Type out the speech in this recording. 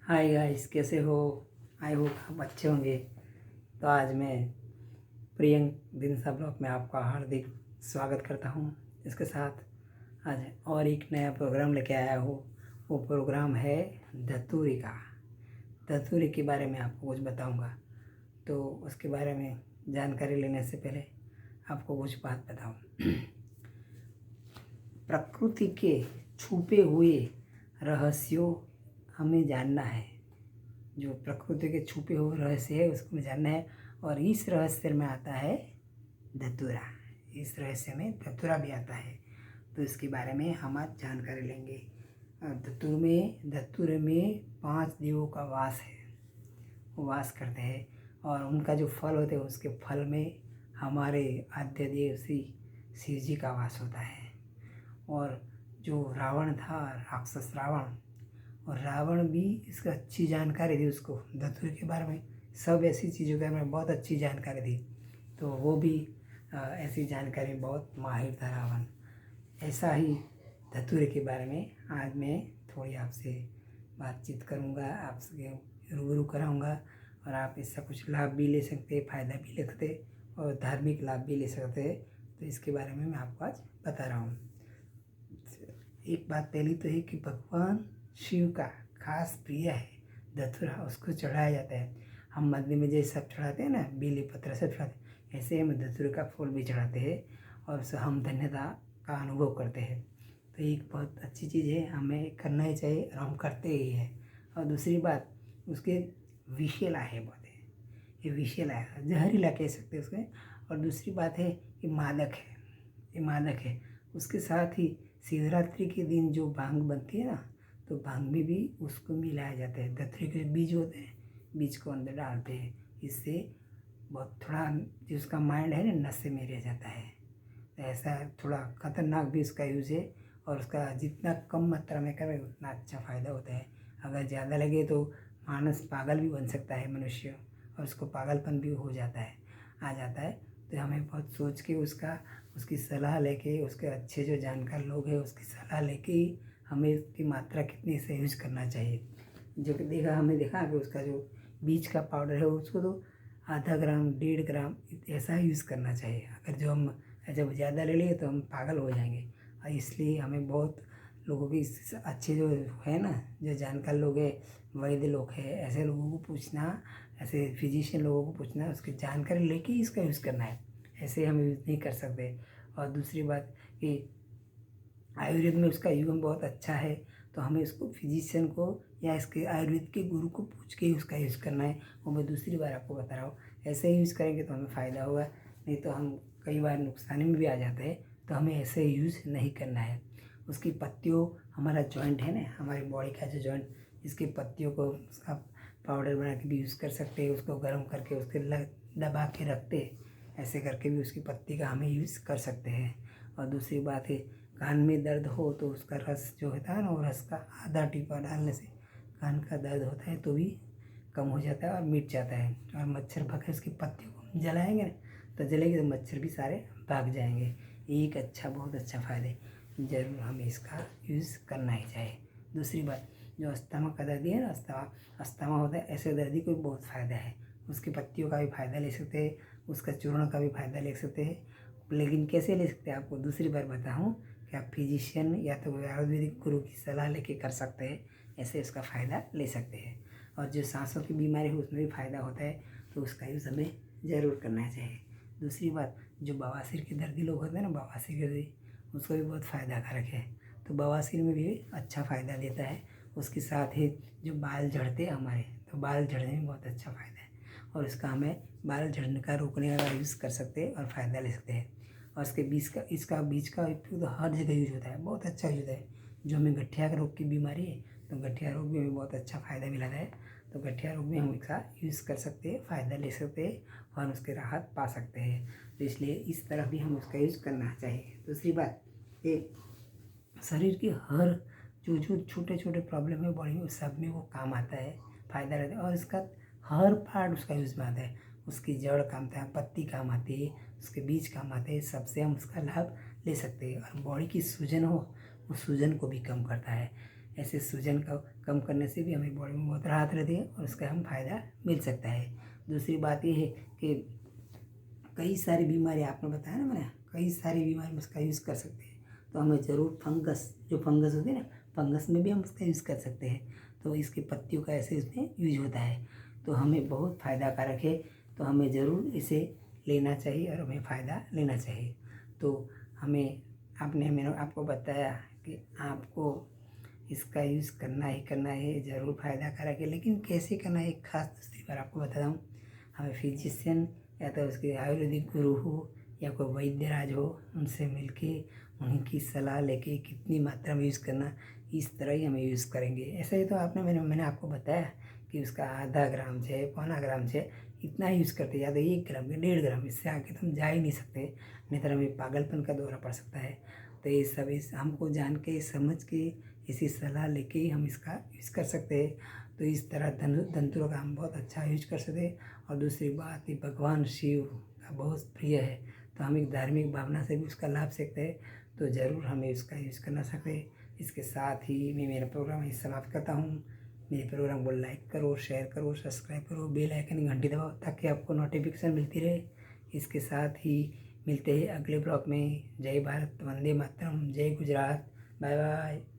Hi guys, कैसे हो? I hope आप अच्छे होंगे। तो आज मैं प्रियंक दिनसा ब्लॉग में आपका हार्दिक स्वागत करता हूँ। इसके साथ आज और एक नया प्रोग्राम लेके आया हूँ। वो प्रोग्राम है धतूरे का। धतूरे के बारे में आपको कुछ बताऊँगा। तो उसके बारे में जानकारी लेने से पहले आपको कुछ बात बताऊँ। प्रकृति के छुपे हुए रहस्यों हमें जानना है। जो प्रकृति के छुपे हुए रहस्य है उसको जानना है। और इस रहस्य में आता है धतूरा। इस रहस्य में धतूरा भी आता है। तो इसके बारे में हम आज जानकारी लेंगे। धतूरे में 5 देवों का वास है। वो वास करते हैं और उनका जो फल होते हैं उसके फल में हमारे आद्य देव श्री शिव जी का वास होता है। और जो रावण था, राक्षस रावण, और रावण भी इसका अच्छी जानकारी थी उसको धतूरे के बारे में। सब ऐसी चीज़ों के बारे में बहुत अच्छी जानकारी थी। तो वो भी ऐसी जानकारी बहुत माहिर था रावण। ऐसा ही धतूरे के बारे में आज मैं थोड़ी आपसे बातचीत करूँगा, आपसे रूबरू कराऊँगा। और आप इससे कुछ लाभ भी ले सकते, फ़ायदा भी ले सकते और धार्मिक लाभ भी ले सकते हैं। तो इसके बारे में मैं आपको आज बता रहा हूँ। एक बात पहली तो है कि भगवान शिव का खास प्रिय है धतूरा, उसको चढ़ाया जाता है। हम मंदिर में जैसे सब चढ़ाते हैं ना, बेली पत्र सब चढ़ाते हैं, ऐसे हम धतूरे का फूल भी चढ़ाते हैं और उससे हम धन्यता का अनुभव करते हैं। तो एक बहुत अच्छी चीज़ है, हमें करना ही चाहिए और हम करते ही हैं। और दूसरी बात, उसके विषैला है बहुत है, ये विषैला है, जहरीला कह सकते हैं उसमें। और दूसरी बात है कि मादक है, ये मादक है। उसके साथ ही शिवरात्रि के दिन जो भांग बनती है ना, तो भांग में भी उसको मिलाया जाता है। धतूरे के बीज होते हैं, बीज को अंदर डालते हैं। इससे बहुत थोड़ा जो उसका माइंड है ना, नशे में रह जाता है। तो ऐसा थोड़ा खतरनाक भी उसका यूज़ है। और उसका जितना कम मात्रा में करें उतना अच्छा फ़ायदा होता है। अगर ज़्यादा लगे तो मानस पागल भी बन सकता है मनुष्य, और उसको पागलपन भी हो जाता है, आ जाता है। तो हमें बहुत सोच के उसकी सलाह लेके, उसके अच्छे जो जानकार लोग हैं उसकी सलाह लेके ही हमें इसकी मात्रा कितनी से यूज़ करना चाहिए। जो कि हमने देखा कि उसका जो बीज का पाउडर है उसको तो आधा ग्राम 1.5 ग्राम ऐसा यूज़ करना चाहिए। अगर जो हम जब ज़्यादा ले लिए तो हम पागल हो जाएंगे। और इसलिए हमें बहुत लोगों की अच्छे जो है ना, जो जानकार लोग हैं, वैद्य लोग हैं, ऐसे लोगों को पूछना, ऐसे फिजिशियन लोगों को पूछना, उसकी जानकारी लेके ही इसका यूज़ करना है। ऐसे हम यूज़ नहीं कर सकते। और दूसरी बात कि आयुर्वेद में उसका यूज़ बहुत अच्छा है। तो हमें इसको फिजिशियन को या इसके आयुर्वेद के गुरु को पूछ के ही उसका यूज़ करना है। वो मैं दूसरी बार आपको बता रहा हूँ। ऐसे ही यूज़ करेंगे तो हमें फ़ायदा होगा, नहीं तो हम कई बार नुकसान में भी आ जाते हैं। तो हमें ऐसे यूज़ नहीं करना है। उसकी पत्तियों, हमारा जॉइंट है ना, हमारी बॉडी का जो जॉइंट, इसकी पत्तियों को उसका पाउडर बना के भी यूज़ कर सकते हैं। उसको गर्म करके उसके दबा के रखते, ऐसे करके भी उसकी पत्ती का हमें यूज़ कर सकते हैं। और दूसरी बात है, कान में दर्द हो तो उसका रस जो होता है ना, वो रस का आधा टीपा डालने से कान का दर्द होता है तो भी कम हो जाता है और मिट जाता है। और मच्छर भगे उसकी पत्तियों को जलाएंगे ना, तो जलेंगे तो मच्छर भी सारे भाग जाएंगे। एक अच्छा, बहुत अच्छा फ़ायदा है, ज़रूर हमें इसका यूज़ करना ही चाहिए। दूसरी बात, जो अस्थमा का दर्दी है ना, अस्थमा होता है, ऐसे दर्दी को भी बहुत फ़ायदा है। उसकी पत्तियों का भी फ़ायदा ले सकते हैं, उसका चूर्ण का भी फ़ायदा ले सकते हैं। लेकिन कैसे ले सकते हैं आपको दूसरी बार बताऊँ कि आप फिजिशियन या तो आयुर्वेदिक गुरु की सलाह लेके कर सकते हैं, ऐसे उसका फ़ायदा ले सकते हैं। और जो सांसों की बीमारी है उसमें भी फ़ायदा होता है, तो उसका यूज़ हमें ज़रूर करना चाहिए। दूसरी बात, जो बवासीर के दर्दी लोग होते हैं ना, बवासीर के दर्दी, उसको भी बहुत फ़ायदा कारक है। तो बवासीर में भी अच्छा फ़ायदा देता है। उसके साथ ही जो बाल झड़ते हैं हमारे, तो बाल झड़ने में बहुत अच्छा फ़ायदा है। और इसका हमें बाल झड़ने का रोकने का यूज़ कर सकते हैं और फ़ायदा ले सकते हैं। और इसका बीज का उपयोग तो हर जगह यूज होता है, बहुत अच्छा यूज होता है। जो हमें गठिया रोग की बीमारी है, तो गठिया रोग में हमें बहुत अच्छा फ़ायदा मिला है। तो गठिया रोग में हम इसका यूज़ कर सकते हैं, फ़ायदा ले सकते हैं और उसके राहत पा सकते हैं। तो इसलिए इस तरह भी हम उसका यूज़ करना चाहिए। दूसरी बात, ये शरीर के हर जो छोटे छोटे प्रॉब्लम है बॉडी में, सब में वो काम आता है, फ़ायदा रहता है। और इसका हर पार्ट उसका यूज़ में आता है। उसकी जड़ काम आता है, पत्ती काम आती है, उसके बीज काम आते हैं, सबसे हम उसका लाभ ले सकते हैं। और बॉडी की सूजन हो, उस सूजन को भी कम करता है। ऐसे सूजन का कम करने से भी हमें बॉडी में बहुत राहत रहती है और उसका हम फ़ायदा मिल सकता है। दूसरी बात ये है कि कई सारी बीमारी आपने बताया ना, मैंने कई सारी बीमारी में उसका यूज़ कर सकते हैं। तो हमें ज़रूर फंगस होती है ना, फंगस में भी हम उसका यूज़ कर सकते हैं। तो इसकी पत्तियों का ऐसे इसमें यूज होता है, तो हमें बहुत फ़ायदा कारक है। तो हमें ज़रूर इसे लेना चाहिए और हमें फ़ायदा लेना चाहिए। तो मैंने आपको बताया कि आपको इसका यूज़ करना ही करना है, ज़रूर फ़ायदा कारक है। लेकिन कैसे करना है, एक खास दूसरी बार आपको बताता हूँ। हमें फिजिशियन या तो उसके आयुर्वेदिक गुरु हो या कोई वैद्यराज हो, उनसे मिलके उनकी सलाह लेके कितनी मात्रा में यूज़ करना, इस तरह ही हमें यूज़ करेंगे। ऐसा ही तो मैंने आपको बताया कि उसका आधा ग्राम से पौना ग्राम से इतना ही यूज़ करते, या तो 1 ग्राम या 1.5 ग्राम, इससे आगे तो हम जा ही नहीं सकते, नहीं तो हमें पागलपन का दौरा पड़ सकता है। तो ये सब हमको जान के समझ के इसी सलाह लेके ही हम इसका यूज़ कर सकते हैं। तो इस तरह धंतुरों का हम बहुत अच्छा यूज कर सकते हैं। और दूसरी बात, ये भगवान शिव का बहुत प्रिय है, तो हम एक धार्मिक भावना से भी उसका लाभ सकते हैं। तो ज़रूर हमें इसका यूज़ करना सकते हैं। इसके साथ ही मैं मेरा प्रोग्राम ही समाप्त करता हूँ। मेरे प्रोग्राम को लाइक करो, शेयर करो, सब्सक्राइब करो, बेल आइकन की घंटी दबाओ ताकि आपको नोटिफिकेशन मिलती रहे। इसके साथ ही मिलते हैं अगले ब्लॉग में। जय भारत, वंदे मातरम, जय गुजरात, बाय बाय।